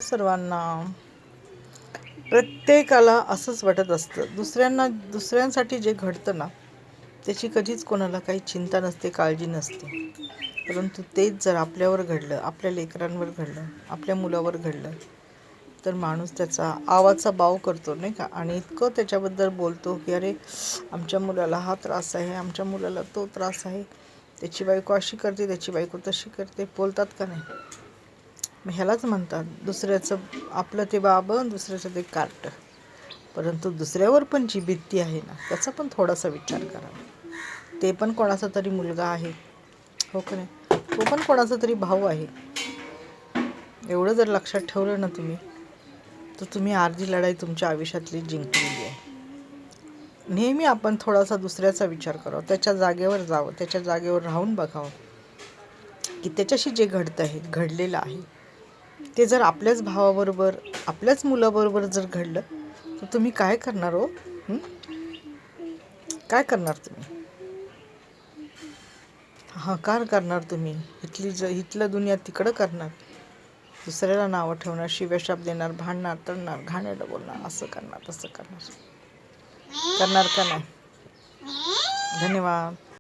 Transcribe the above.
सर्वांना प्रत्येकाला असंच वाटत असतं, दुसऱ्यांसाठी जे घडतं ना त्याची कधीच कोणाला काही चिंता नसते, काळजी नसते. परंतु तेच जर आपल्यावर घडलं, आपल्या लेकरांवर घडलं, आपल्या मुलावर घडलं, तर माणूस त्याचा आवाचा बाव करतो नाही का, आणि इतकं त्याच्याबद्दल बोलतो की अरे आमच्या मुलाला हा त्रास आहे, आमच्या मुलाला तो त्रास आहे, त्याची बायको अशी करते, त्याची बायको तशी करते. बोलतात का नाही? मग ह्यालाच म्हणतात दुसऱ्याचं आपलं ते बाबं, दुसऱ्याचं ते कार्ट. परंतु दुसऱ्यावर पण जी भीती आहे ना, त्याचा पण थोडासा विचार करा. ते पण कोणाचा तरी मुलगा आहे, हो का नाही? तो पण कोणाचा तरी भाऊ आहे. एवढं जर लक्षात ठेवलं ना तुम्ही, तर तुम्ही अर्धी लढाई तुमच्या आयुष्यातली जिंकलेली आहे. नेहमी आपण थोडासा दुसऱ्याचा विचार करावा, त्याच्या जागेवर जावं, त्याच्या जागेवर राहून बघावं की त्याच्याशी जे घडतं आहे, घडलेलं आहे, ते जर आपल्याच भावाबरोबर, आपल्याच मुलाबरोबर जर घडलं, तर तुम्ही काय करणार हो? काय करणार तुम्ही? कार करणार तुम्ही? इथलं दुनिया तिकडं करणार, दुसऱ्याला नावं ठेवणार, शिव्याशाप देणार, भांडणार, तळणार, घाणेरडं बोलणार, असं करणार, तसं करणार. करणार का नाही? धन्यवाद.